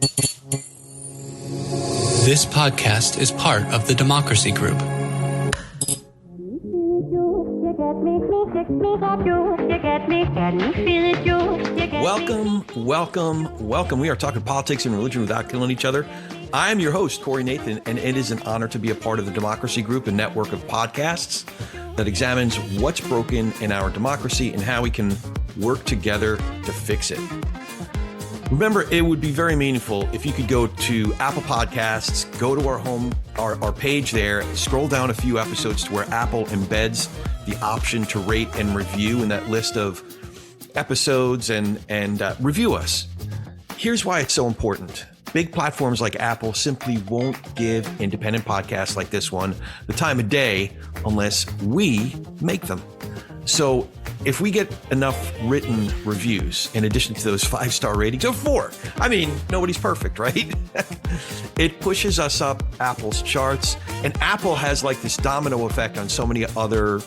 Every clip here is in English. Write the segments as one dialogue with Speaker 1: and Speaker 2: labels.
Speaker 1: This podcast is part of the Democracy Group.
Speaker 2: Welcome. We are talking politics and religion without killing each other. I am your host, Corey Nathan, and it is an honor to be a part of the Democracy Group, a network of podcasts that examines what's broken in our democracy and how we can work together to fix it. Remember, it would be very meaningful if you could go to Apple Podcasts, go to our page there, scroll down a few episodes to where Apple embeds the option to rate and review in that list of episodes and review us. Here's why it's so important. Big platforms like Apple simply won't give independent podcasts like this one the time of day unless we make them. So if we get enough written reviews, in addition to those 5-star ratings, or 4, I mean, nobody's perfect, right? It pushes us up Apple's charts, and Apple has like this domino effect on so many other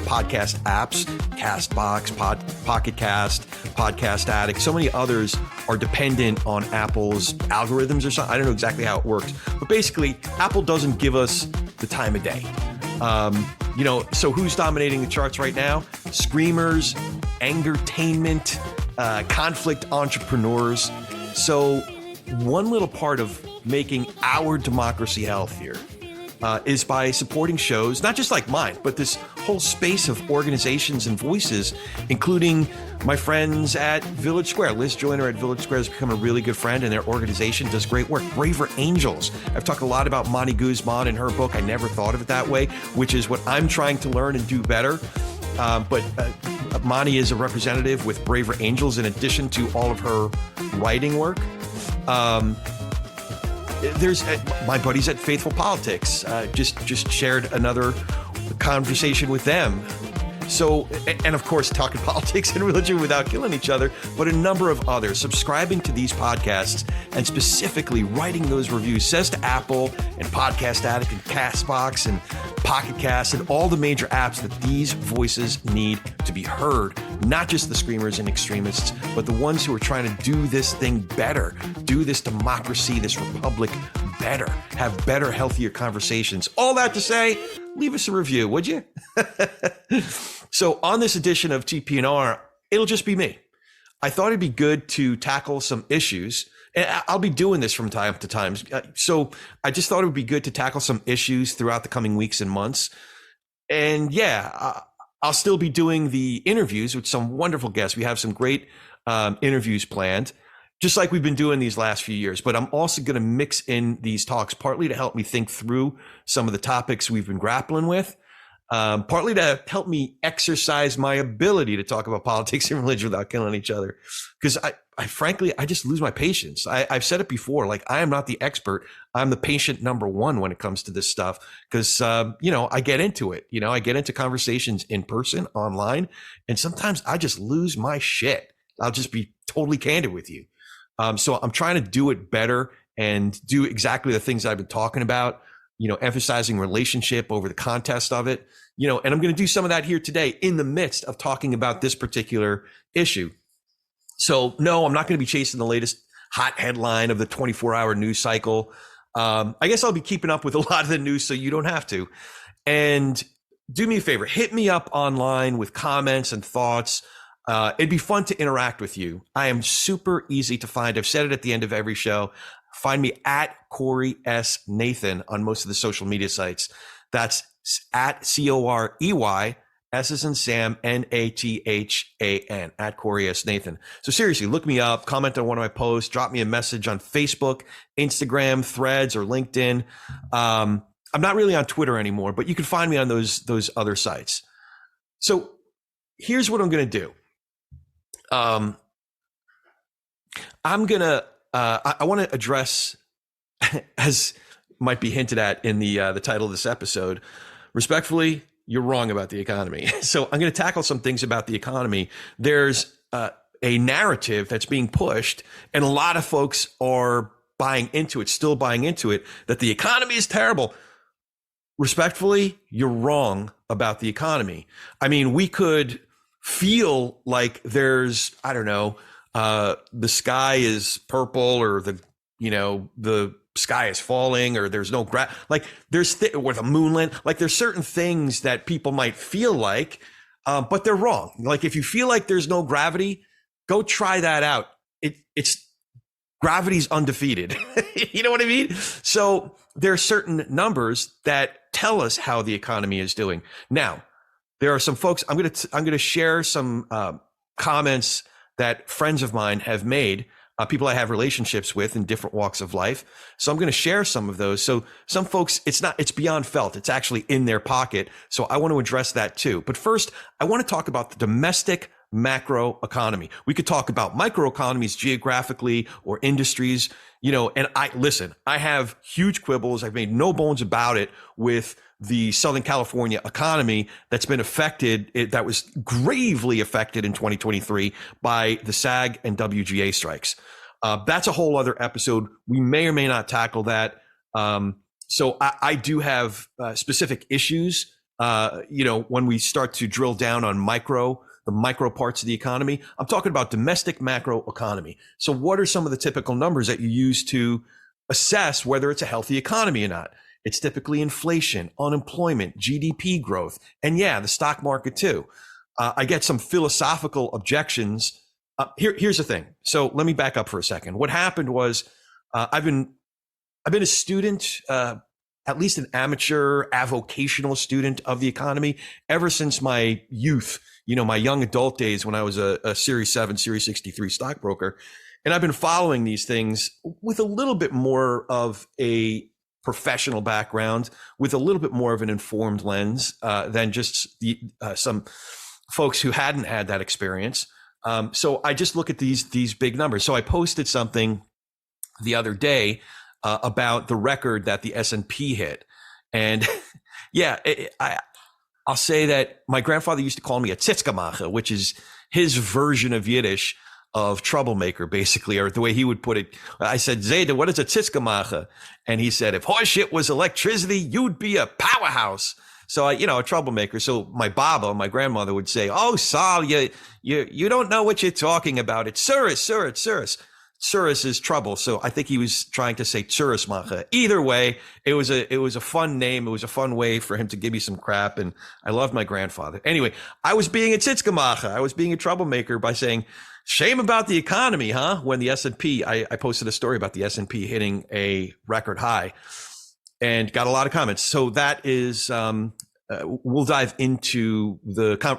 Speaker 2: podcast apps, CastBox, Pocket Cast, Podcast Addict. So many others are dependent on Apple's algorithms or something. I don't know exactly how it works, but basically Apple doesn't give us the time of day. So who's dominating the charts right now? Screamers, angertainment, conflict entrepreneurs. So one little part of making our democracy healthier is by supporting shows, not just like mine, but this whole space of organizations and voices, including my friends at Village Square. Liz Joyner at Village Square has become a really good friend, and their organization does great work. Braver Angels. I've talked a lot about Monty Guzman and her book. I never thought of it that way, which is what I'm trying to learn and do better. But Monty is a representative with Braver Angels in addition to all of her writing work. There's my buddies at Faithful Politics, just shared another conversation with them. So, and of course, talking politics and religion without killing each other, but a number of others. Subscribing to these podcasts and specifically writing those reviews says to Apple and Podcast Addict and CastBox and Pocket Cast and all the major apps that these voices need to be heard. Not just the screamers and extremists, but the ones who are trying to do this thing better, do this democracy, this republic better, have better, healthier conversations. All that to say, leave us a review, would you? So on this edition of TP&R, it'll just be me. I thought it'd be good to tackle some issues, and I'll be doing this from time to time. So I just thought it would be good to tackle some issues throughout the coming weeks and months. And I'll still be doing the interviews with some wonderful guests. We have some great interviews planned, just like we've been doing these last few years. But I'm also going to mix in these talks, partly to help me think through some of the topics we've been grappling with, partly to help me exercise my ability to talk about politics and religion without killing each other. Because I frankly, I just lose my patience. I've said it before, like I am not the expert. I'm the patient number one when it comes to this stuff. Because, I get into it. I get into conversations in person, online, and sometimes I just lose my shit. I'll just be totally candid with you. So I'm trying to do it better and do exactly the things I've been talking about, emphasizing relationship over the contest of it, and I'm going to do some of that here today in the midst of talking about this particular issue. So no, I'm not going to be chasing the latest hot headline of the 24-hour news cycle. I guess I'll be keeping up with a lot of the news so you don't have to. And do me a favor, hit me up online with comments and thoughts. It'd be fun to interact with you. I am super easy to find. I've said it at the end of every show. Find me at Corey S. Nathan on most of the social media sites. That's at Corey, S as in Sam, Nathan, at Corey S. Nathan. So seriously, look me up, comment on one of my posts, drop me a message on Facebook, Instagram, Threads, or LinkedIn. I'm not really on Twitter anymore, but you can find me on those other sites. So here's what I'm going to do. I want to address, as might be hinted at in the title of this episode, respectfully, you're wrong about the economy. So I'm going to tackle some things about the economy. There's a narrative that's being pushed, and a lot of folks are buying into it, still buying into it, that the economy is terrible. Respectfully, you're wrong about the economy. I mean, we could feel like there's, I don't know, the sky is purple or the the sky is falling, or there's no like there's or the moonland. Like there's certain things that people might feel like, but they're wrong. Like if you feel like there's no gravity, go try that out. It's gravity's undefeated. You know what I mean? So there are certain numbers that tell us how the economy is doing. Now, there are some folks. I'm going to share some comments that friends of mine have made, people I have relationships with in different walks of life. So I'm going to share some of those. So some folks, it's beyond felt. It's actually in their pocket. So I want to address that too. But first, I want to talk about the domestic macro economy. We could talk about microeconomies geographically or industries, and I have huge quibbles. I've made no bones about it with the Southern California economy that's been affected, that was gravely affected in 2023 by the SAG and WGA strikes. That's a whole other episode. We may or may not tackle that. So I do have specific issues, when we start to drill down on the micro parts of the economy. I'm talking about domestic macro economy. So what are some of the typical numbers that you use to assess whether it's a healthy economy or not? It's typically inflation, unemployment, GDP growth, and the stock market too. I get some philosophical objections. Here's the thing. So let me back up for a second. What happened was I've been a student, at least an amateur, avocational student of the economy ever since my youth, my young adult days when I was a Series 7, Series 63 stockbroker. And I've been following these things with a little bit more of a professional background, with a little bit more of an informed lens than just some folks who hadn't had that experience. So I just look at these big numbers. So I posted something the other day about the record that the S&P hit. And I'll say that my grandfather used to call me a tzitskamacher, which is his version of Yiddish of troublemaker, basically, or the way he would put it. I said, Zayda, what is a tzitskamacher? And he said, if horseshit was electricity, you'd be a powerhouse. So a troublemaker. So my grandmother would say, oh, Sal, you don't know what you're talking about. It's Tsuris. Tsuris is trouble. So I think he was trying to say Tsurismacher. Either way, it was a fun name. It was a fun way for him to give me some crap. And I loved my grandfather. Anyway, I was being a tzitskamacher. I was being a troublemaker by saying, shame about the economy, huh? When the S&P, I posted a story about the S&P hitting a record high and got a lot of comments. So that is, we'll dive into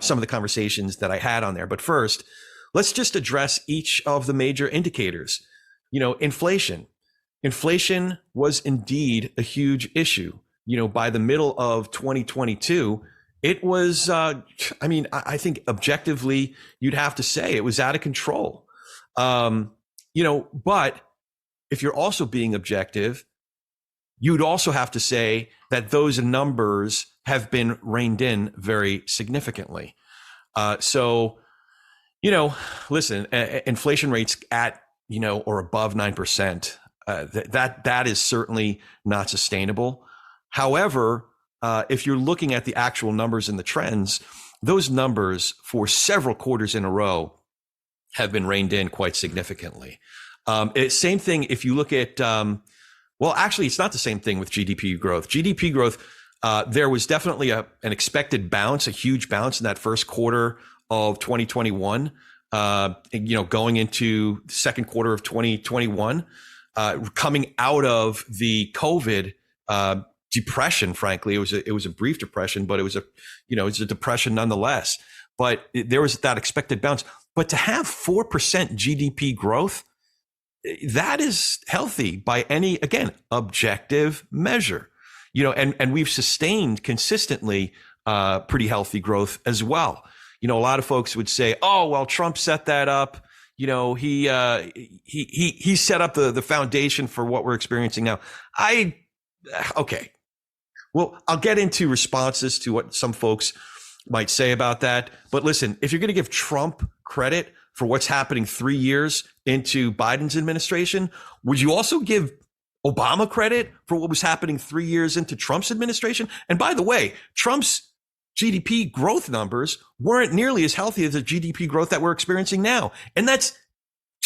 Speaker 2: some of the conversations that I had on there. But first, let's just address each of the major indicators. Inflation. Inflation was indeed a huge issue. By the middle of 2022, it was, I think objectively, you'd have to say it was out of control. But if you're also being objective, you'd also have to say that those numbers have been reined in very significantly. Listen, inflation rates at, or above 9%, that is certainly not sustainable. However, if you're looking at the actual numbers and the trends, those numbers for several quarters in a row have been reined in quite significantly. Same thing if you look at, actually, it's not the same thing with GDP growth. GDP growth, there was definitely an expected bounce, a huge bounce in that first quarter of 2021, going into the second quarter of 2021, coming out of the COVID depression. Frankly, it was a brief depression, but it was a depression nonetheless. But there was that expected bounce. But to have 4% GDP growth, that is healthy by any, again, objective measure. And we've sustained consistently pretty healthy growth as well. A lot of folks would say, "Oh, well, Trump set that up. He set up the foundation for what we're experiencing now." Okay. Well, I'll get into responses to what some folks might say about that. But listen, if you're going to give Trump credit for what's happening 3 years into Biden's administration, would you also give Obama credit for what was happening 3 years into Trump's administration? And by the way, Trump's GDP growth numbers weren't nearly as healthy as the GDP growth that we're experiencing now. And that's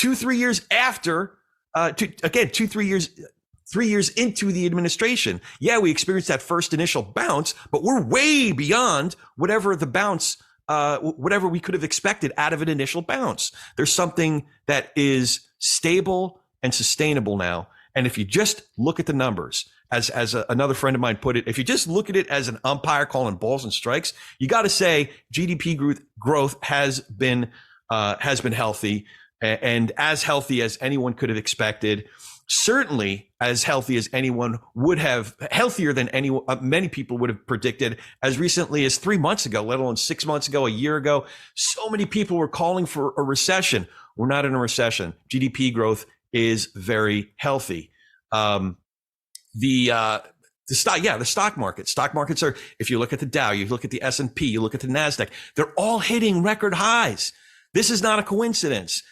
Speaker 2: 2-3 years after again, 3 years into the administration. Yeah, we experienced that first initial bounce, but we're way beyond whatever the bounce, whatever we could have expected out of an initial bounce. There's something that is stable and sustainable now. And if you just look at the numbers, as another friend of mine put it, if you just look at it as an umpire calling balls and strikes, you got to say GDP growth has been healthy, and as healthy as anyone could have expected. Certainly as healthy as anyone would have, healthier than many people would have predicted as recently as 3 months ago, let alone 6 months ago, a year ago. So many people were calling for a recession. We're not in a recession. GDP growth is very healthy. The stock market. Stock markets are, if you look at the Dow, you look at the S&P, you look at the NASDAQ, they're all hitting record highs. This is not a coincidence.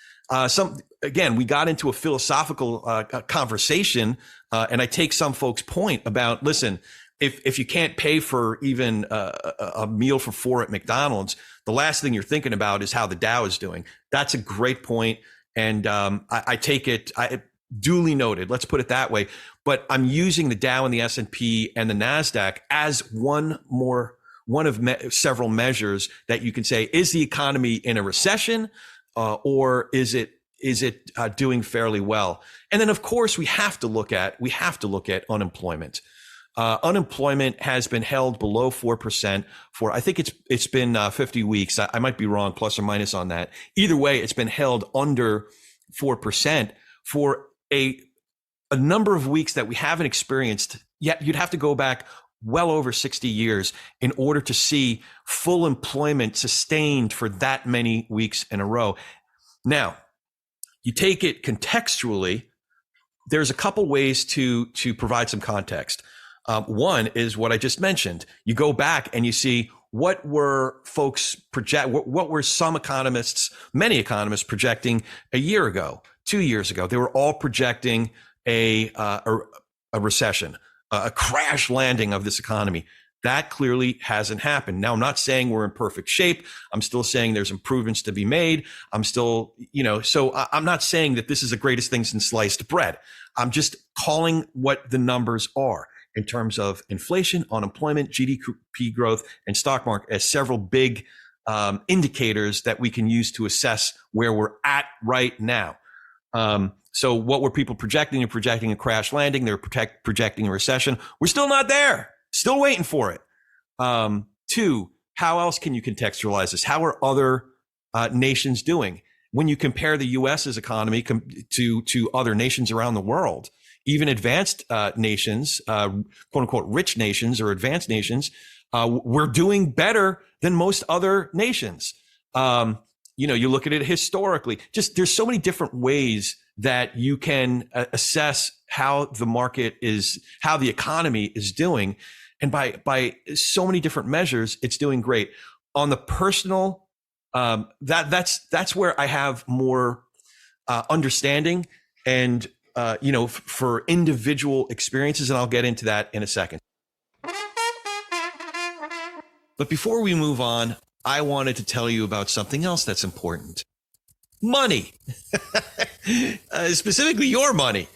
Speaker 2: Again, we got into a philosophical conversation, and I take some folks' point about, listen, if you can't pay for even a meal for four at McDonald's, the last thing you're thinking about is how the Dow is doing. That's a great point, and I take it duly noted. Let's put it that way. But I'm using the Dow and the S&P and the NASDAQ as one of several measures that you can say, is the economy in a recession, or is it doing fairly well? And then, of course, we have to look at unemployment. Unemployment has been held below 4% for, I think it's been 50 weeks. I might be wrong, plus or minus on that. Either way, it's been held under 4% for a number of weeks that we haven't experienced yet. You'd have to go back well over 60 years in order to see full employment sustained for that many weeks in a row. Now, you take it contextually, there's a couple ways to provide some context. One is what I just mentioned. You go back and you see what were folks what were some economists, many economists projecting a year ago, 2 years ago. They were all projecting a recession, a crash landing of this economy. That clearly hasn't happened. Now, I'm not saying we're in perfect shape. I'm still saying there's improvements to be made. I'm still, so I'm not saying that this is the greatest thing since sliced bread. I'm just calling what the numbers are in terms of inflation, unemployment, GDP growth, and stock market as several big indicators that we can use to assess where we're at right now. So what were people projecting? They're projecting a crash landing. They're projecting a recession. We're still not there. Still waiting for it. Two, how else can you contextualize this? How are other nations doing? When you compare the U.S.'s economy to other nations around the world, even advanced nations, quote unquote, rich nations or advanced nations, we're doing better than most other nations. You look at it historically. Just there's so many different ways that you can assess how the market is, how the economy is doing. And by so many different measures, it's doing great. On the personal, that's where I have more understanding and, for individual experiences. And I'll get into that in a second. But before we move on, I wanted to tell you about something else that's important. Money. Specifically your money.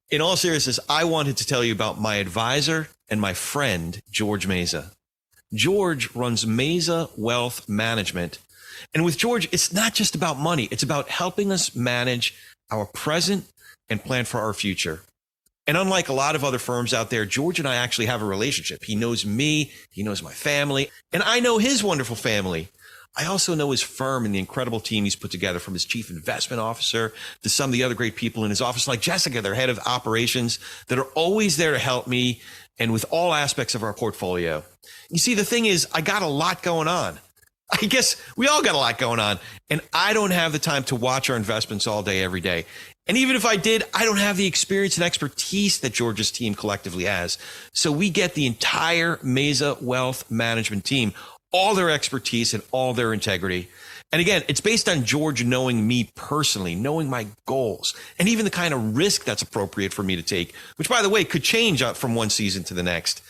Speaker 2: In all seriousness, I wanted to tell you about my advisor and my friend, George Meza. George runs Meza Wealth Management. And with George, it's not just about money. It's about helping us manage our present and plan for our future. And unlike a lot of other firms out there, George and I actually have a relationship. He knows me, he knows my family, and I know his wonderful family. I also know his firm and the incredible team he's put together, from his chief investment officer to some of the other great people in his office, like Jessica, their head of operations, that are always there to help me and with all aspects of our portfolio. You see, the thing is, I got a lot going on. I guess we all got a lot going on, and I don't have the time to watch our investments all day, every day. And even if I did, I don't have the experience and expertise that George's team collectively has. So we get the entire Meza Wealth Management team, all their expertise and all their integrity. And again, it's based on George knowing me personally, knowing my goals, and even the kind of risk that's appropriate for me to take, which, by the way, could change from one season to the next.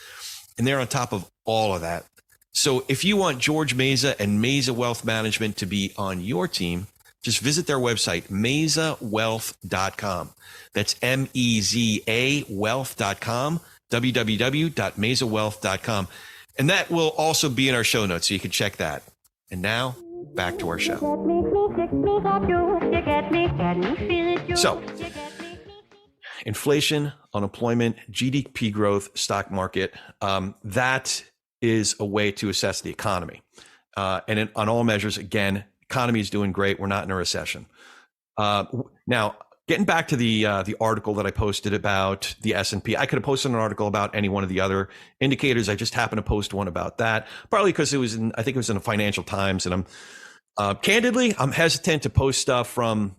Speaker 2: And they're on top of all of that. So if you want George Meza and Meza Wealth Management to be on your team, just visit their website, mezawealth.com. That's MEZA wealth.com, www.mezawealth.com. And that will also be in our show notes, so you can check that. And now, back to our show. So, inflation, unemployment, GDP growth, stock market, that is a way to assess the economy. And on all measures, again, economy is doing great. We're not in a recession. Now, getting back to the article that I posted about the S&P, I could have posted an article about any one of the other indicators. I just happened to post one about that, partly because I think it was in the Financial Times, and candidly, I'm hesitant to post stuff from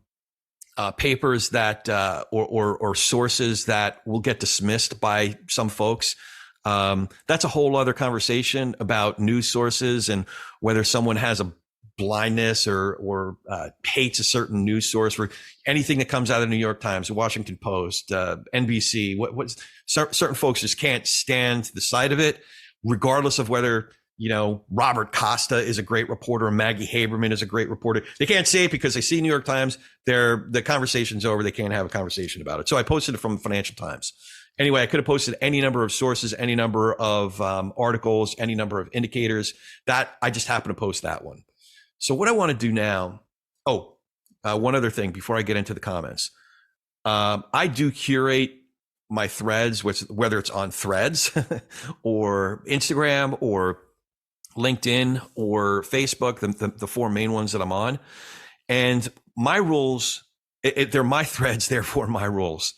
Speaker 2: papers that or sources that will get dismissed by some folks. That's a whole other conversation about news sources and whether someone has a blindness or hates a certain news source. Or anything that comes out of the New York Times, the Washington Post, NBC, certain folks just can't stand the sight of it, regardless of whether Robert Costa is a great reporter and Maggie Haberman is a great reporter. They can't say it because they see New York Times. The conversation's over. They can't have a conversation about it. So I posted it from the Financial Times. Anyway, I could have posted any number of sources, any number of articles, any number of indicators. That I just happened to post that one. So what I want to do now, one other thing before I get into the comments. I do curate my threads, whether it's on Threads or Instagram or LinkedIn or Facebook, the four main ones that I'm on. And my rules, they're my threads, therefore my rules.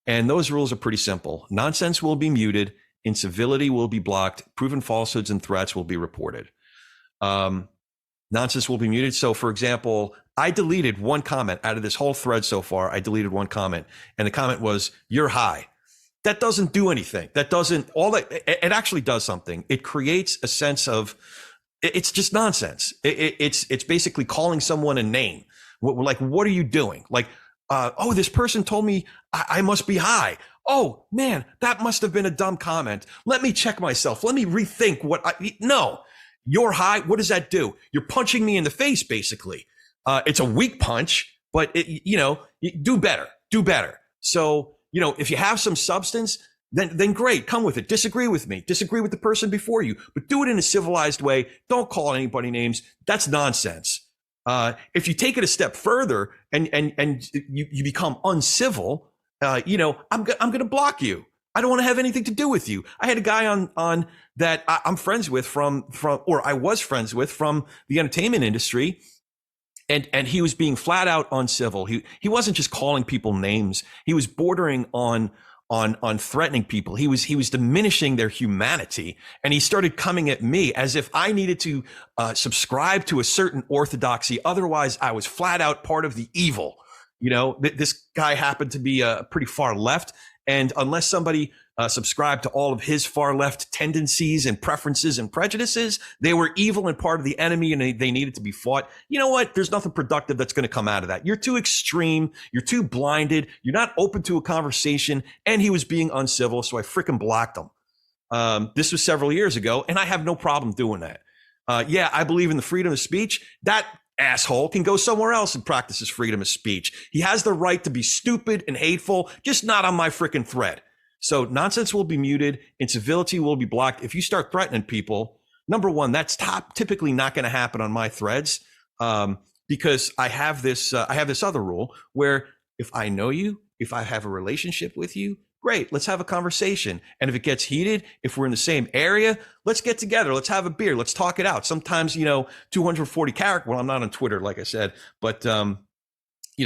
Speaker 2: And those rules are pretty simple. Nonsense will be muted. Incivility will be blocked. Proven falsehoods and threats will be reported. Nonsense will be muted. So, for example, I deleted one comment out of this whole thread so far. I deleted one comment, and the comment was, "You're high." That doesn't do anything. It actually does something. It creates a sense of, it's just nonsense. It's basically calling someone a name. Like, what are you doing? Like, this person told me I must be high. Oh man, that must have been a dumb comment. Let me check myself. Let me rethink no. You're high. What does that do? You're punching me in the face, basically. It's a weak punch, but do better. Do better. So, if you have some substance, then great. Come with it. Disagree with me. Disagree with the person before you, but do it in a civilized way. Don't call anybody names. That's nonsense. If you take it a step further and you become uncivil, I'm going to block you. I don't want to have anything to do with you. I had a guy on that I'm friends with or I was friends with from the entertainment industry. And he was being flat out uncivil. He wasn't just calling people names. He was bordering on threatening people. He was diminishing their humanity. And he started coming at me as if I needed to subscribe to a certain orthodoxy. Otherwise, I was flat out part of the evil. This guy happened to be pretty far left. And unless somebody subscribed to all of his far left tendencies and preferences and prejudices, they were evil and part of the enemy, and they needed to be fought. You know what? There's nothing productive that's going to come out of that. You're too extreme. You're too blinded. You're not open to a conversation. And he was being uncivil, so I freaking blocked him. This was several years ago, and I have no problem doing that. I believe in the freedom of speech. That asshole can go somewhere else and practice his freedom of speech. He has the right to be stupid and hateful, just not on my freaking thread. So nonsense will be muted. Incivility will be blocked. If you start threatening people, number one, that's typically not going to happen on my threads, because I have this other rule where if I know you, if I have a relationship with you, great, let's have a conversation. And if it gets heated, if we're in the same area, let's get together. Let's have a beer. Let's talk it out. Sometimes, 240 character. Well, I'm not on Twitter, like I said, but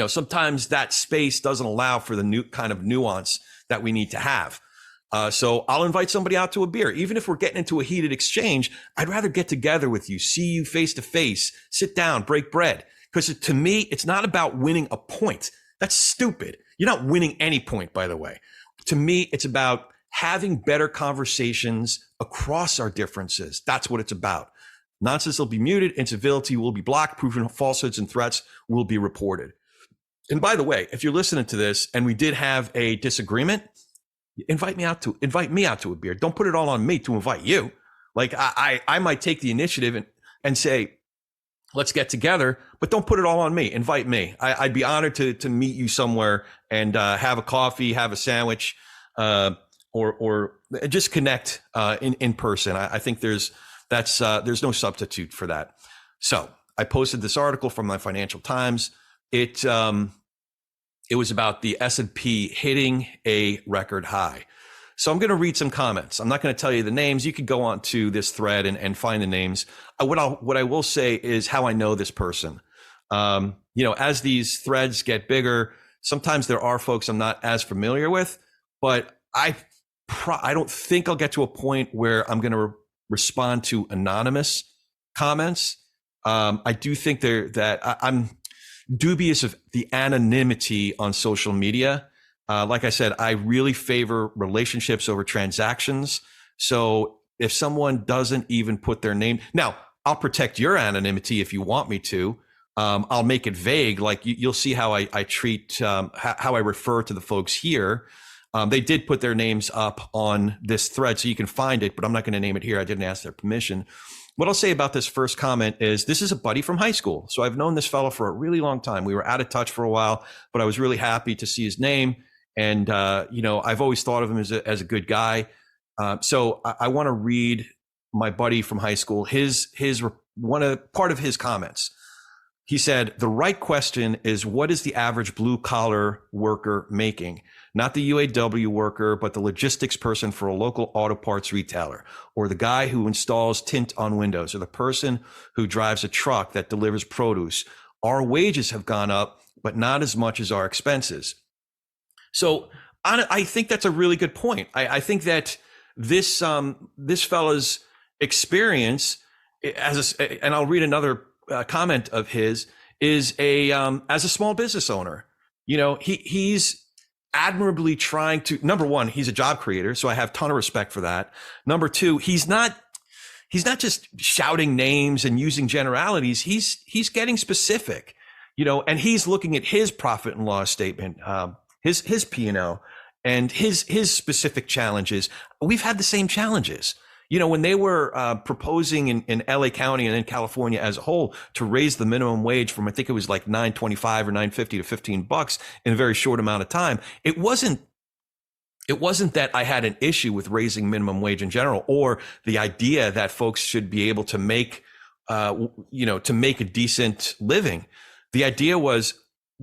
Speaker 2: sometimes that space doesn't allow for the new kind of nuance that we need to have. So I'll invite somebody out to a beer. Even if we're getting into a heated exchange, I'd rather get together with you, see you face to face, sit down, break bread. Because to me, it's not about winning a point. That's stupid. You're not winning any point, by the way. To me, it's about having better conversations across our differences. That's what it's about. Nonsense will be muted. Incivility will be blocked. Proven falsehoods and threats will be reported. And by the way, if you're listening to this and we did have a disagreement, invite me out to a beer. Don't put it all on me to invite you. Like I might take the initiative and say, let's get together, but don't put it all on me. Invite me. I'd be honored to meet you somewhere and have a coffee, have a sandwich, or just connect in person. I think there's no substitute for that. So I posted this article from my Financial Times. It was about the S&P hitting a record high. So I'm going to read some comments. I'm not going to tell you the names. You could go on to this thread and find the names. What I will say is how I know this person. As these threads get bigger, sometimes there are folks I'm not as familiar with, but I don't think I'll get to a point where I'm going to respond to anonymous comments. I do think that I'm dubious of the anonymity on social media. Like I said, I really favor relationships over transactions. So if someone doesn't even put their name, now I'll protect your anonymity if you want me to. I'll make it vague. Like you'll see how I treat, how I refer to the folks here. They did put their names up on this thread, so you can find it, but I'm not going to name it here. I didn't ask their permission. What I'll say about this first comment is this is a buddy from high school. So I've known this fellow for a really long time. We were out of touch for a while, but I was really happy to see his name. And, I've always thought of him as a good guy. So I want to read my buddy from high school, part of his comments. He said, the right question is, what is the average blue collar worker making? Not the UAW worker, but the logistics person for a local auto parts retailer, or the guy who installs tint on windows, or the person who drives a truck that delivers produce. Our wages have gone up, but not as much as our expenses. So I think that's a really good point. I think that this fella's experience and I'll read another comment of his, is as a small business owner. He's admirably trying to, number one, he's a job creator, so I have a ton of respect for that. Number two, he's not just shouting names and using generalities. He's getting specific, and he's looking at his profit and loss statement, his P&L and his specific challenges. We've had the same challenges. When they were proposing in LA County and in California as a whole to raise the minimum wage from, I think it was like $9.25 or $9.50 to $15 in a very short amount of time. It wasn't that I had an issue with raising minimum wage in general, or the idea that folks should be able to make, to make a decent living. The idea was,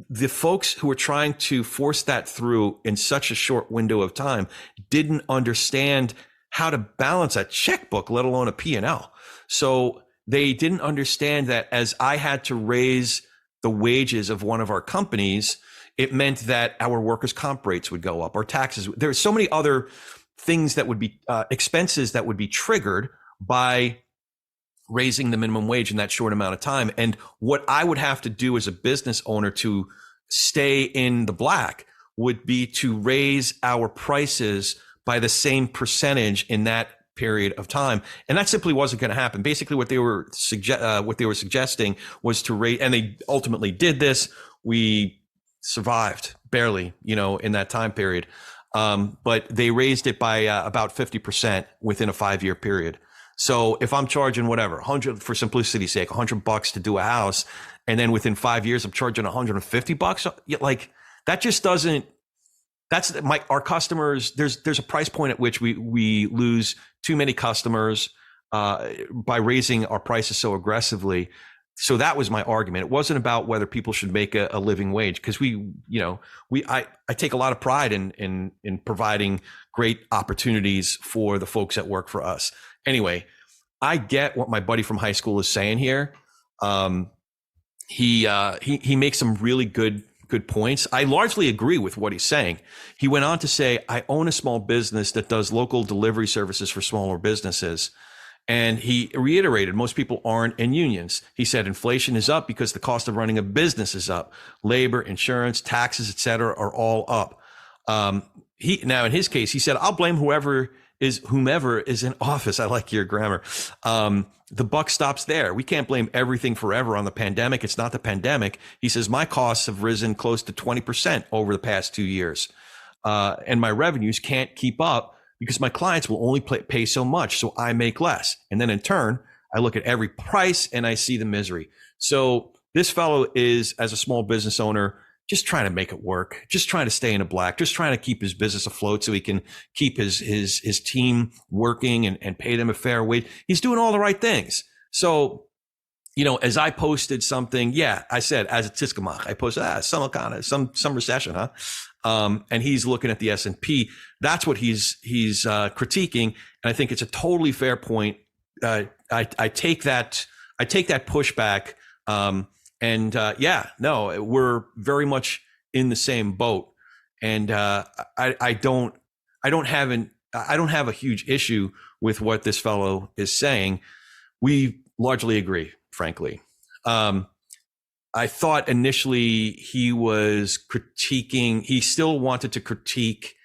Speaker 2: the folks who were trying to force that through in such a short window of time didn't understand how to balance a checkbook, let alone a P&L. So they didn't understand that as I had to raise the wages of one of our companies, it meant that our workers' comp rates would go up, our taxes. There's so many other things that would be expenses that would be triggered by raising the minimum wage in that short amount of time. And what I would have to do as a business owner to stay in the black would be to raise our prices by the same percentage in that period of time. And that simply wasn't going to happen. Basically, what they were suggesting was to raise, and they ultimately did this. We survived barely, in that time period. But they raised it by about 50% within a 5-year period. So if I'm charging whatever, 100 for simplicity's sake, $100 to do a house, and then within 5 years I'm charging $150, like that just doesn't. That's our customers. There's a price point at which we lose too many customers by raising our prices so aggressively. So that was my argument. It wasn't about whether people should make a living wage, because I take a lot of pride in providing great opportunities for the folks that work for us. Anyway, I get what my buddy from high school is saying here. He makes some really good points. I largely agree with what he's saying. He went on to say, I own a small business that does local delivery services for smaller businesses. And he reiterated, most people aren't in unions. He said, inflation is up because the cost of running a business is up. Labor, insurance, taxes, et cetera, are all up. Now in his case, he said, I'll blame whomever is in office. I like your grammar. The buck stops there. We can't blame everything forever on the pandemic. It's not the pandemic. He says, my costs have risen close to 20% over the past 2 years. And my revenues can't keep up because my clients will only pay so much. So I make less. And then in turn, I look at every price and I see the misery. So this fellow is, as a small business owner, just trying to make it work, just trying to stay in the black, just trying to keep his business afloat so he can keep his team working and pay them a fair wage. He's doing all the right things. So, as I posted something, I said, as a Tiskamach, I posted, some kind of some recession, huh? And he's looking at the S&P. That's what he's critiquing. And I think it's a totally fair point. I take that pushback. We're very much in the same boat. And I don't have a huge issue with what this fellow is saying. We largely agree, frankly. I thought initially he still wanted to critique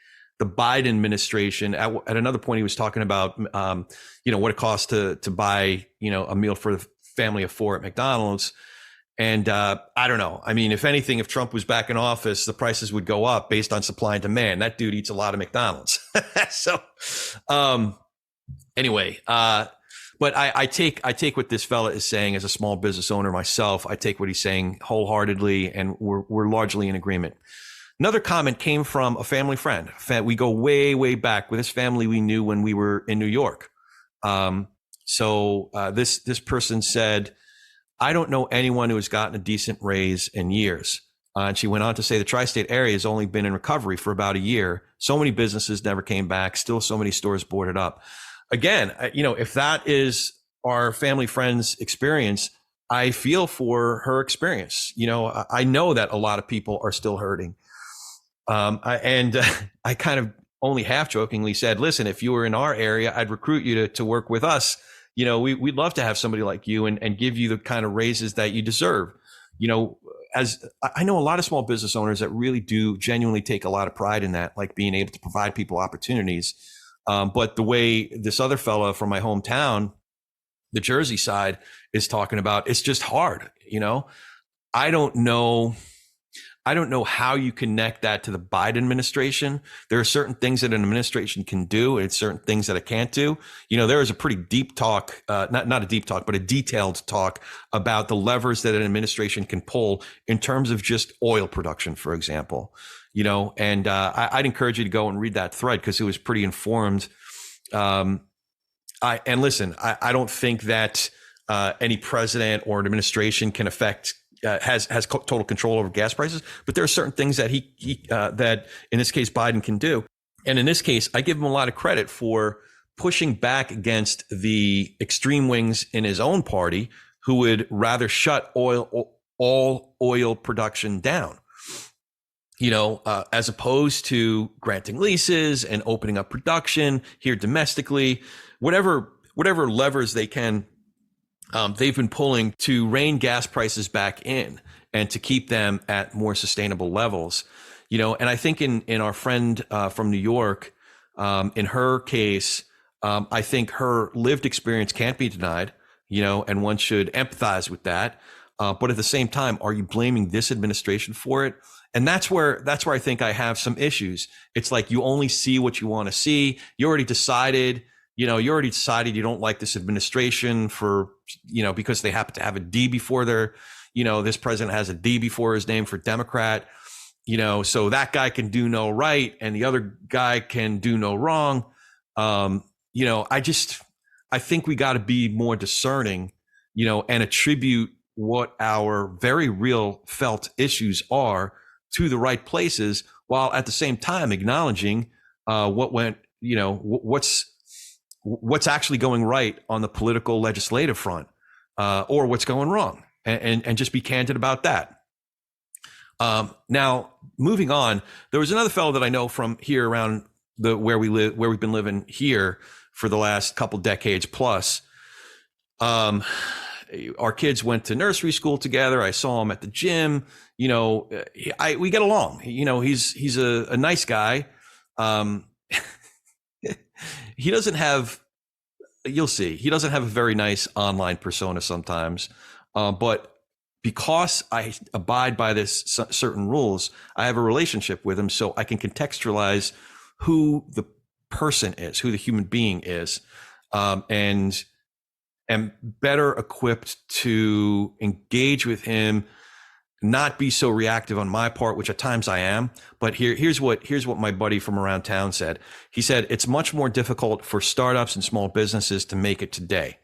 Speaker 2: the Biden administration. At another point, he was talking about, what it costs to buy, a meal for the family of four at McDonald's. And I don't know. I mean, if anything, if Trump was back in office, the prices would go up based on supply and demand. That dude eats a lot of McDonald's. So anyway, but I take what this fella is saying as a small business owner myself. I take what he's saying wholeheartedly, and we're largely in agreement. Another comment came from a family friend. We go way, way back. With this family we knew when we were in New York. So this person said, I don't know anyone who has gotten a decent raise in years. And she went on to say the tri-state area has only been in recovery for about a year. So many businesses never came back. Still so many stores boarded up. Again, if that is our family friend's experience, I feel for her experience. I know that a lot of people are still hurting. I kind of only half jokingly said, listen, if you were in our area, I'd recruit you to work with us. We'd love to have somebody like you and give you the kind of raises that you deserve. As I know a lot of small business owners that really do genuinely take a lot of pride in that, like being able to provide people opportunities. But the way this other fella from my hometown, the Jersey side, is talking about, it's just hard. I don't know how you connect that to the Biden administration. There are certain things that an administration can do and certain things that it can't do. There is a pretty deep talk, not a deep talk, but a detailed talk about the levers that an administration can pull in terms of just oil production, for example. And I'd encourage you to go and read that thread because it was pretty informed. I don't think that any president or an administration can affect has total control over gas prices, but there are certain things that that in this case Biden can do. And in this case, I give him a lot of credit for pushing back against the extreme wings in his own party who would rather shut all oil production down. As opposed to granting leases and opening up production here domestically, whatever levers they can, they've been pulling to rein gas prices back in and to keep them at more sustainable levels. And I think in our friend from New York, in her case, I think her lived experience can't be denied, and one should empathize with that. But at the same time, are you blaming this administration for it? And that's where I think I have some issues. It's like you only see what you want to see. You already decided you don't like this administration for, because they happen to have a D before their, this president has a D before his name for Democrat, so that guy can do no right and the other guy can do no wrong. I think we got to be more discerning, and attribute what our very real felt issues are to the right places, while at the same time acknowledging what went, what's actually going right on the political legislative front, or what's going wrong, and just be candid about that. Now, moving on, there was another fellow that I know from here around where we've been living here for the last couple decades plus. Our kids went to nursery school together. I saw him at the gym. We get along. He's a nice guy. He doesn't have, you'll see, he doesn't have a very nice online persona sometimes. But because I abide by this certain rules, I have a relationship with him, so I can contextualize who the person is, who the human being is. And am better equipped to engage with him, not be so reactive on my part, which at times I am. But here's what my buddy from around town said. He said, it's much more difficult for startups and small businesses to make it today.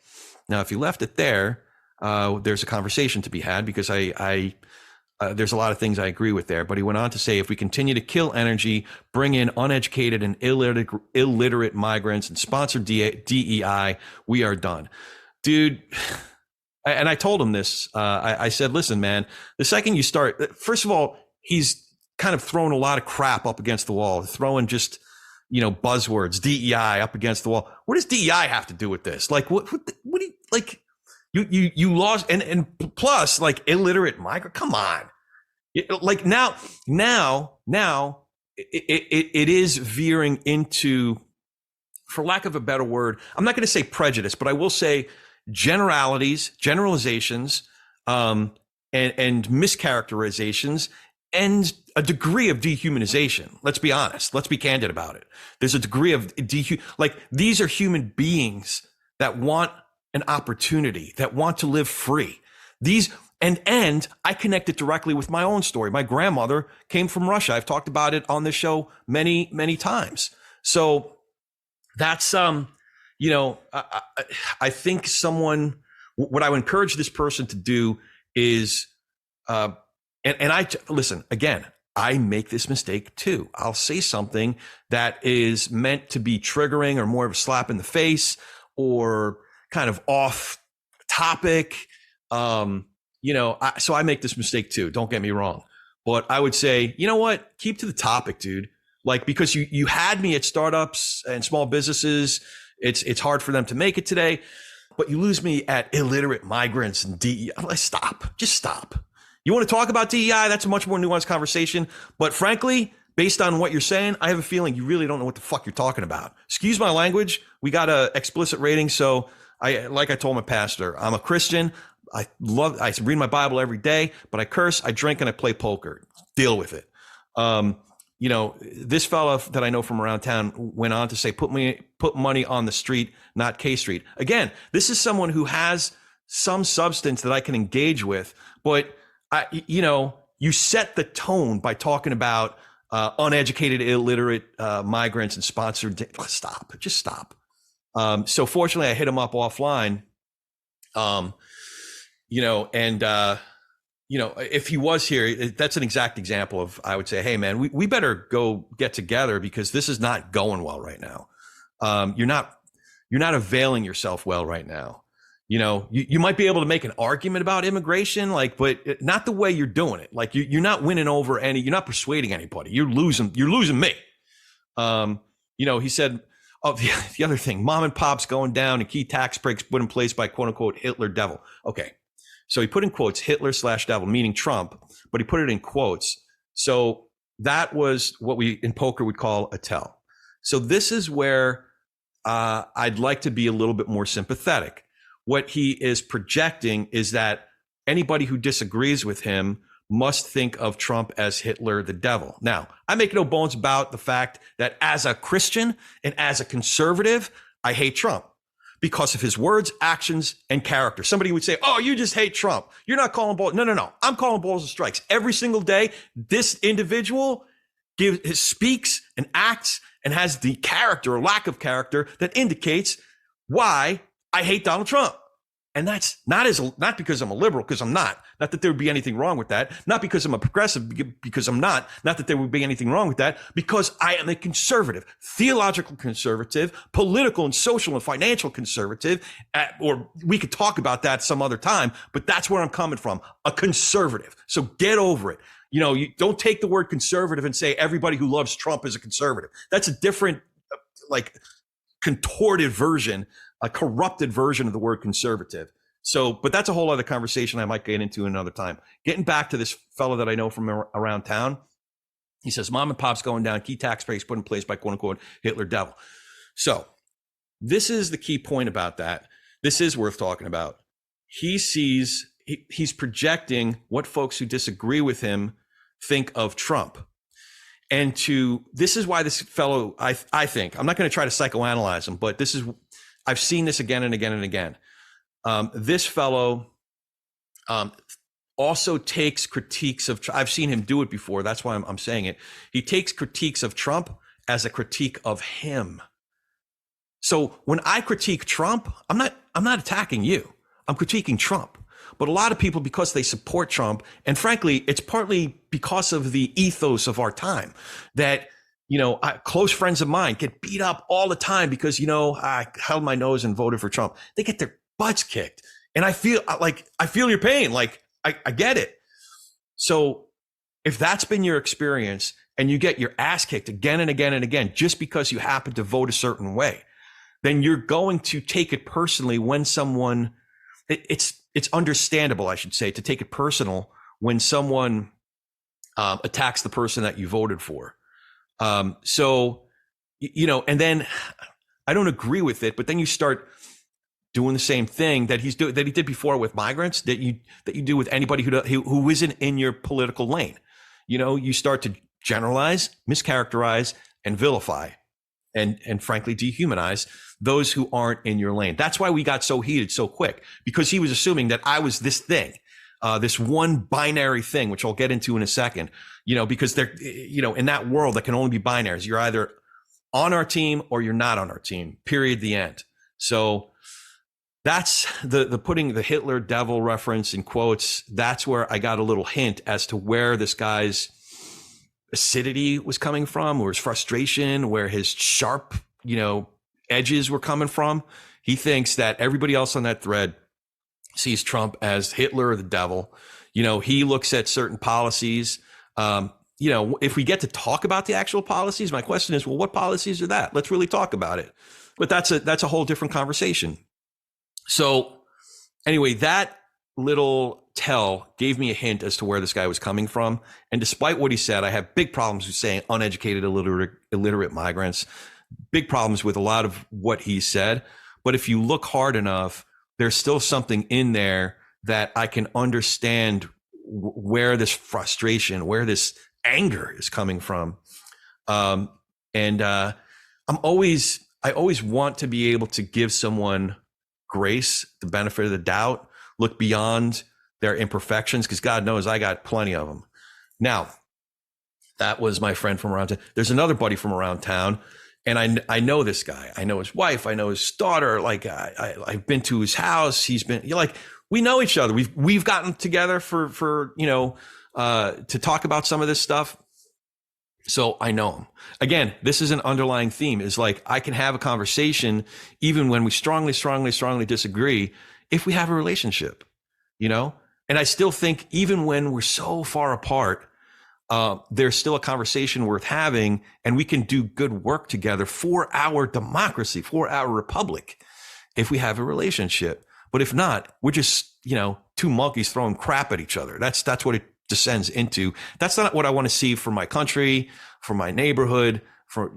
Speaker 2: Now, if you left it there, there's a conversation to be had, because there's a lot of things I agree with there. But he went on to say, if we continue to kill energy, bring in uneducated and illiterate migrants, and sponsor DEI, we are done. Dude, and I told him this. I said, listen, man, the second you start, first of all, he's kind of throwing a lot of crap up against the wall, throwing just, buzzwords, DEI up against the wall. What does DEI have to do with this? Like, what do you, like, you lost, and plus, like, illiterate migrant, come on. Like now it is veering into, for lack of a better word, I'm not going to say prejudice, but I will say generalizations, and mischaracterizations, and a degree of dehumanization. Let's be honest. Let's be candid about it. There's a degree of like, these are human beings that want an opportunity, that want to live free. And I connect it directly with my own story. My grandmother came from Russia. I've talked about it on this show many, many times. So that's, I think what I would encourage this person to do is, listen, again, I make this mistake too. I'll say something that is meant to be triggering or more of a slap in the face or kind of off topic. So I make this mistake too. Don't get me wrong. But I would say, you know what? Keep to the topic, dude. Like, because you had me at startups and small businesses. It's hard for them to make it today, but you lose me at illiterate migrants and DEI. Stop. Just stop. You want to talk about DEI? That's a much more nuanced conversation. But frankly, based on what you're saying, I have a feeling you really don't know what the fuck you're talking about. Excuse my language. We got a explicit rating. So like I told my pastor, I'm a Christian. I read my Bible every day, but I curse, I drink, and I play poker. Deal with it. This fella that I know from around town went on to say, put money on the street, not K Street. Again, this is someone who has some substance that I can engage with, but you set the tone by talking about uneducated, illiterate migrants and sponsored. Just stop. So fortunately, I hit him up offline. If he was here, that's an exact example of, I would say, hey man, we better go get together, because this is not going well right now. You're not availing yourself well right now. You might be able to make an argument about immigration, but not the way you're doing it. Like, you're not winning over you're not persuading anybody. You're losing me. He said, the other thing, mom and pop's going down and key tax breaks put in place by quote unquote Hitler devil. Okay. So he put in quotes Hitler/devil, meaning Trump, but he put it in quotes. So that was what we in poker would call a tell. So this is where I'd like to be a little bit more sympathetic. What he is projecting is that anybody who disagrees with him must think of Trump as Hitler the devil. Now, I make no bones about the fact that as a Christian and as a conservative, I hate Trump because of his words, actions, and character. Somebody would say, oh, you just hate Trump. You're not calling balls. No. I'm calling balls and strikes. Every single day, this individual speaks and acts and has the character or lack of character that indicates why I hate Donald Trump. And that's not because I'm a liberal, because I'm not that there would be anything wrong with that. Not because I'm a progressive, because I'm not that there would be anything wrong with that, because I am a conservative, theological conservative, political and social and financial conservative, or we could talk about that some other time, but that's where I'm coming from, a conservative. So get over it. You don't take the word conservative and say everybody who loves Trump is a conservative. That's a different, contorted version, a corrupted version of the word conservative. So, but that's a whole other conversation I might get into another time. Getting back to this fellow that I know from around town, he says, mom and pop's going down, key tax breaks put in place by quote unquote Hitler devil. So this is the key point about that. This is worth talking about. He's projecting what folks who disagree with him think of Trump. And this is why this fellow, I think, I'm not going to try to psychoanalyze him, but I've seen this again and again and again. This fellow also takes critiques of, I've seen him do it before. That's why I'm saying it. He takes critiques of Trump as a critique of him. So when I critique Trump, I'm not attacking you. I'm critiquing Trump. But a lot of people, because they support Trump, and frankly, it's partly because of the ethos of our time that, close friends of mine get beat up all the time because, I held my nose and voted for Trump. They get their butts kicked. And I feel your pain. Like, I get it. So if that's been your experience and you get your ass kicked again and again and again, just because you happen to vote a certain way, then you're going to take it personally when someone, it's understandable, I should say, to take it personal when someone attacks the person that you voted for. And then I don't agree with it, but then you start doing the same thing that he did before with migrants, that you do with anybody who isn't in your political lane. You start to generalize, mischaracterize, and vilify, and frankly dehumanize those who aren't in your lane. That's why we got so heated so quick, because he was assuming that I was this thing, this one binary thing, which I'll get into in a second. Because they're, in that world that can only be binaries. You're either on our team or you're not on our team. Period. The end. So that's the putting the Hitler devil reference in quotes. That's where I got a little hint as to where this guy's acidity was coming from, or his frustration, where his sharp, edges were coming from. He thinks that everybody else on that thread sees Trump as Hitler or the devil. He looks at certain policies. If we get to talk about the actual policies, my question is, well, what policies are that? Let's really talk about it. But that's a whole different conversation. So anyway, that little tell gave me a hint as to where this guy was coming from. And despite what he said, I have big problems with saying uneducated, illiterate migrants, big problems with a lot of what he said. But if you look hard enough, there's still something in there that I can understand where this frustration, where this anger is coming from. I always want to be able to give someone grace, the benefit of the doubt, look beyond their imperfections, because God knows I got plenty of them. Now, that was my friend from around town. There's another buddy from around town, and I know this guy. I know his wife. I know his daughter. Like I've been to his house. He's been we know each other. We've gotten together for to talk about some of this stuff. So I know him. Again, this is an underlying theme, is like I can have a conversation even when we strongly disagree, if we have a relationship, and I still think even when we're so far apart, there's still a conversation worth having, and we can do good work together for our democracy, for our republic, if we have a relationship. But if not, we're just, two monkeys throwing crap at each other. That's what it descends into. That's not what I want to see for my country, for my neighborhood, for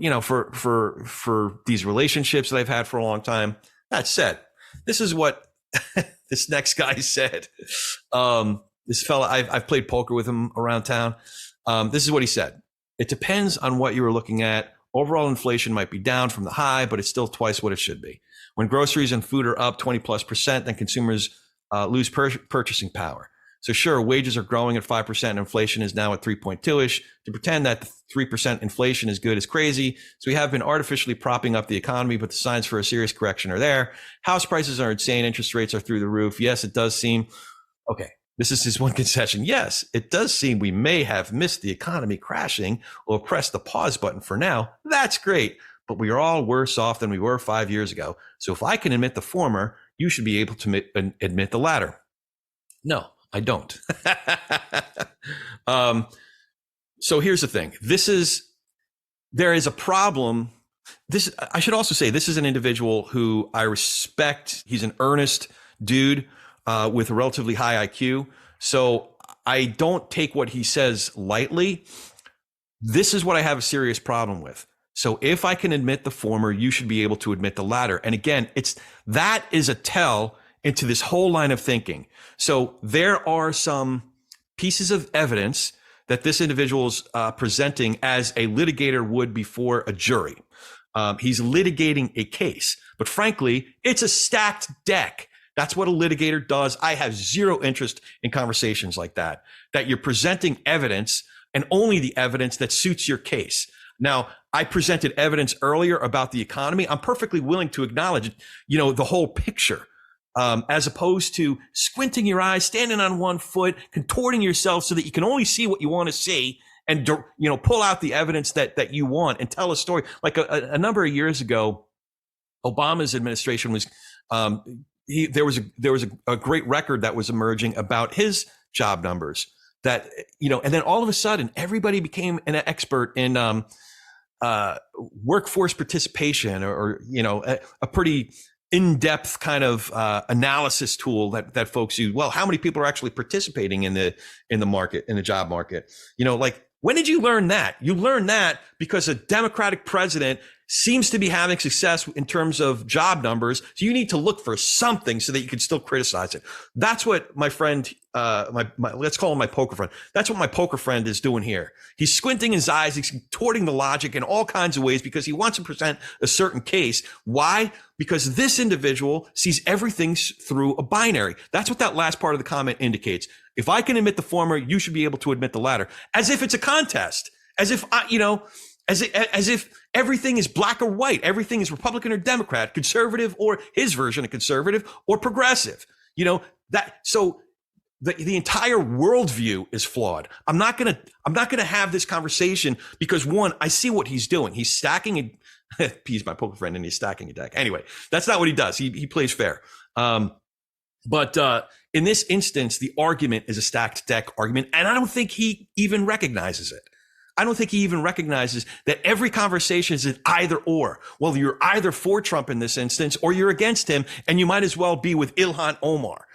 Speaker 2: these relationships that I've had for a long time. That said, this is what this next guy said. This fella, I've played poker with him around town. This is what he said. It depends on what you were looking at. Overall inflation might be down from the high, but it's still twice what it should be. When groceries and food are up 20+%, then consumers lose purchasing power. So sure, wages are growing at 5% and inflation is now at 3.2-ish. To pretend that the 3% inflation is good is crazy. So we have been artificially propping up the economy, but the signs for a serious correction are there. House prices are insane. Interest rates are through the roof. Yes, it does seem. Okay, this is his one concession. Yes, it does seem we may have missed the economy crashing or pressed the pause button for now. That's great, but we are all worse off than we were 5 years ago. So if I can admit the former, you should be able to admit the latter. No, I don't. So here's the thing. There is a problem. I should also say, this is an individual who I respect. He's an earnest dude with a relatively high IQ. So I don't take what he says lightly. This is what I have a serious problem with. So if I can admit the former, you should be able to admit the latter. And again, that is a tell into this whole line of thinking. So there are some pieces of evidence that this individual is presenting as a litigator would before a jury. He's litigating a case, but frankly, it's a stacked deck. That's what a litigator does. I have zero interest in conversations like that you're presenting evidence and only the evidence that suits your case. Now, I presented evidence earlier about the economy. I'm perfectly willing to acknowledge, the whole picture, as opposed to squinting your eyes, standing on one foot, contorting yourself so that you can only see what you want to see, and pull out the evidence that you want and tell a story. Like a number of years ago, Obama's administration was there was a great record that was emerging about his job numbers that and then all of a sudden everybody became an expert in workforce participation or a pretty in-depth kind of analysis tool that folks use. Well, how many people are actually participating in the market, in the job market? Like, when did you learn that? You learned that because a Democratic president seems to be having success in terms of job numbers. So you need to look for something so that you can still criticize it. That's what my friend, let's call him my poker friend. That's what my poker friend is doing here. He's squinting his eyes. He's contorting the logic in all kinds of ways because he wants to present a certain case. Why? Because this individual sees everything through a binary. That's what that last part of the comment indicates. If I can admit the former, you should be able to admit the latter. As if it's a contest. As if as if everything is black or white, everything is Republican or Democrat, conservative or his version of conservative or progressive. So the entire worldview is flawed. I'm not gonna have this conversation because, one, I see what he's doing. He's stacking he's my poker friend and he's stacking a deck. Anyway, that's not what he does. He plays fair. But in this instance, the argument is a stacked deck argument, and I don't think he even recognizes it. I don't think he even recognizes that every conversation is an either or. Well, you're either for Trump in this instance or you're against him, and you might as well be with Ilhan Omar.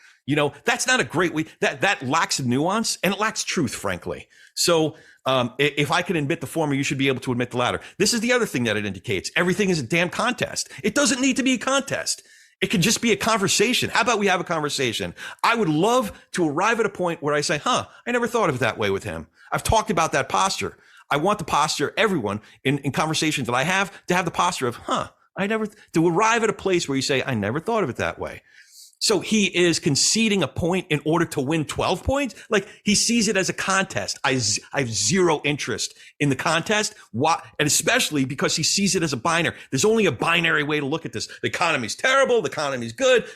Speaker 2: That's not a great way. That lacks nuance and it lacks truth, frankly. So if I can admit the former, you should be able to admit the latter. This is the other thing that it indicates. Everything is a damn contest. It doesn't need to be a contest. It can just be a conversation. How about we have a conversation? I would love to arrive at a point where I say, I never thought of it that way with him. I've talked about that posture. I want the posture, everyone in conversations that I have, to have the posture of, to arrive at a place where you say, I never thought of it that way. So he is conceding a point in order to win 12 points. Like, he sees it as a contest. I have zero interest in the contest. Why? And especially because he sees it as a binary. There's only a binary way to look at this. The economy's terrible. The economy's good.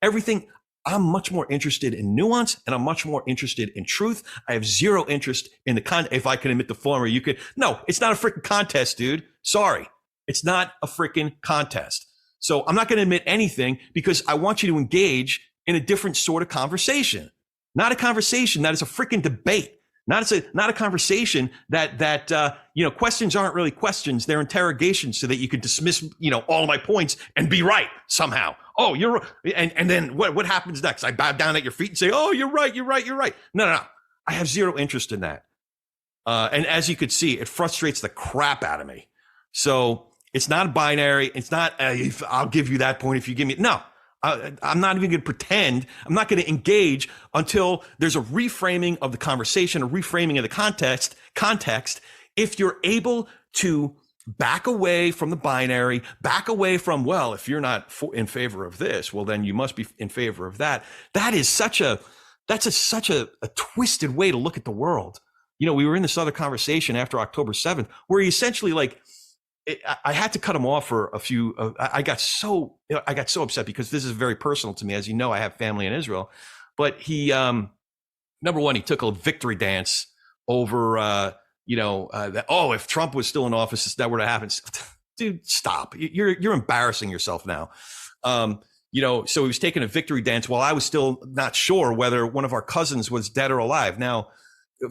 Speaker 2: Everything. I'm much more interested in nuance and I'm much more interested in truth. I have zero interest in if I can admit the former, you could. No, it's not a freaking contest, dude. Sorry. It's not a freaking contest. So I'm not going to admit anything because I want you to engage in a different sort of conversation, not a conversation that is a freaking debate. Not a conversation that questions aren't really questions. They're interrogations so that you can dismiss, all of my points and be right somehow. Oh, you're and then what happens next? I bow down at your feet and say, oh, you're right. No. I have zero interest in that. And as you could see, it frustrates the crap out of me. So it's not binary. It's not, I'll give you that point if you give me, no. I'm not even going to pretend. I'm not going to engage until there's a reframing of the conversation, a reframing of the context. If you're able to back away from the binary, back away from, well, if you're not in favor of this, well, then you must be in favor of that. That's such a twisted way to look at the world. We were in this other conversation after October 7th, where he essentially I had to cut him off for a few. I got so upset because this is very personal to me. As you know, I have family in Israel, but he, number one, he took a victory dance over, that, if Trump was still in office, that were to happen. Dude, stop. You're embarrassing yourself now. So he was taking a victory dance while I was still not sure whether one of our cousins was dead or alive. Now,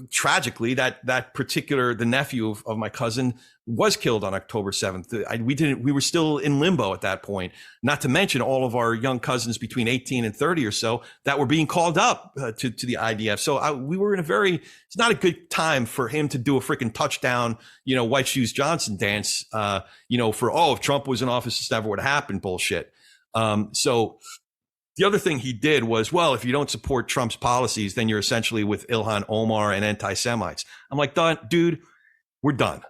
Speaker 2: tragically, the nephew of my cousin was killed on October 7th. We were still in limbo at that point, not to mention all of our young cousins between 18 and 30 or so that were being called up to the IDF. So we were in it's not a good time for him to do a freaking touchdown, White Shoes Johnson dance, if Trump was in office, this never would have happened bullshit. So the other thing he did was, well, if you don't support Trump's policies, then you're essentially with Ilhan Omar and anti-Semites. I'm like, dude, we're done.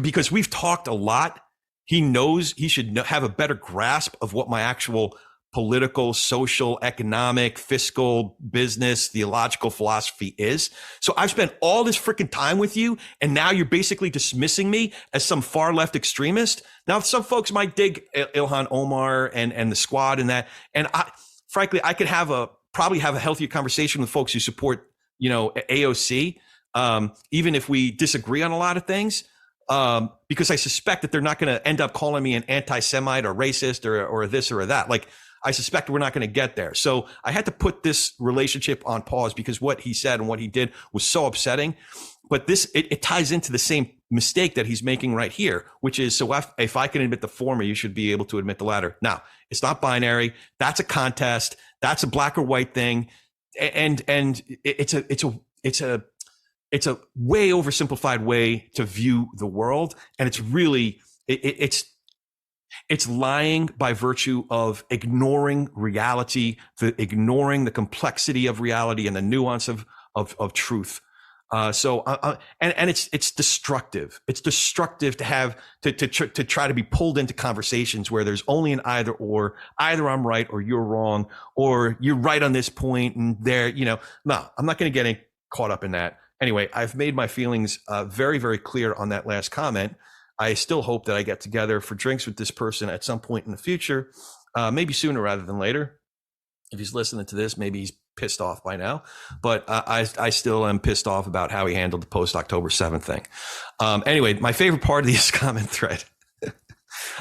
Speaker 2: Because we've talked a lot. He knows he should have a better grasp of what my actual political, social, economic, fiscal, business, theological philosophy is. So I've spent all this freaking time with you, and now you're basically dismissing me as some far left extremist. Now, some folks might dig Ilhan Omar and the squad and that. And frankly, I could probably have a healthier conversation with folks who support, AOC, even if we disagree on a lot of things. Because I suspect that they're not going to end up calling me an anti-Semite or racist or this or that. Like, I suspect we're not going to get there. So I had to put this relationship on pause because what he said and what he did was so upsetting. But it ties into the same mistake that he's making right here, which is, so if I can admit the former, you should be able to admit the latter. Now, it's not binary. That's a contest. That's a black or white thing. And it's a way oversimplified way to view the world. And it's really, it's lying by virtue of ignoring reality, ignoring the complexity of reality and the nuance of truth. And it's destructive. It's destructive to have to try to be pulled into conversations where there's only an either I'm right or you're wrong, or you're right on this point and there, no, I'm not going to get any caught up in that. Anyway, I've made my feelings very, very clear on that last comment. I still hope that I get together for drinks with this person at some point in the future, maybe sooner rather than later. If he's listening to this, maybe he's pissed off by now, but I still am pissed off about how he handled the post-October 7th thing. Anyway, my favorite part of this comment thread,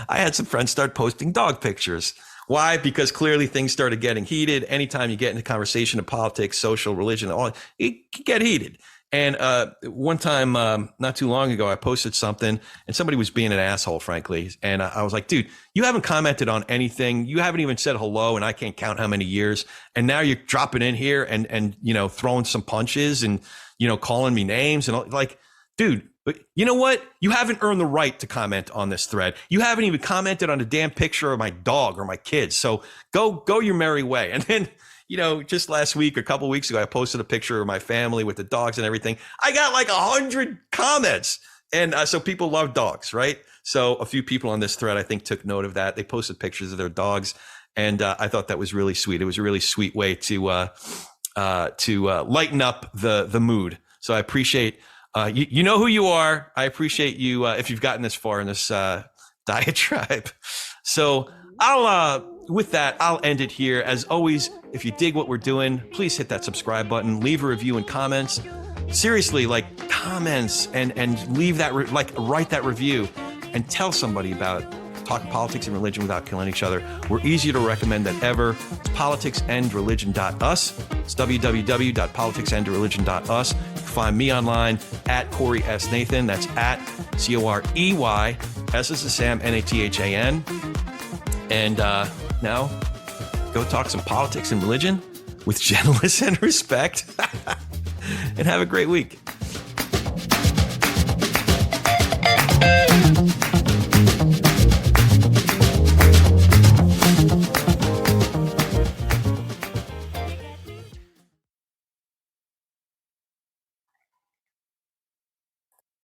Speaker 2: I had some friends start posting dog pictures. Why? Because clearly things started getting heated. Anytime you get into conversation of politics, social, religion, it can get heated. And one time, not too long ago, I posted something and somebody was being an asshole, frankly. And I was like, dude, you haven't commented on anything. You haven't even said hello. And I can't count how many years. And now you're dropping in here and throwing some punches and, calling me names and like, dude, but you know what? You haven't earned the right to comment on this thread. You haven't even commented on a damn picture of my dog or my kids. So go your merry way. And then, just last week, a couple of weeks ago, I posted a picture of my family with the dogs and everything. I got like 100 comments. And so people love dogs, right? So a few people on this thread, I think, took note of that. They posted pictures of their dogs. And I thought that was really sweet. It was a really sweet way to lighten up the mood. So I appreciate, you know who you are. I appreciate you if you've gotten this far in this diatribe. So with that, I'll end it here. As always, if you dig what we're doing, please hit that subscribe button, leave a review and comments. Seriously, like comments and leave that, write that review and tell somebody about talking politics and religion without killing each other. We're easier to recommend than ever. It's politicsandreligion.us. It's www.politicsandreligion.us. You can find me online at Corey S. Nathan. That's at Corey, S as a Sam, Nathan. And now go talk some politics and religion with gentleness and respect. And have a great week.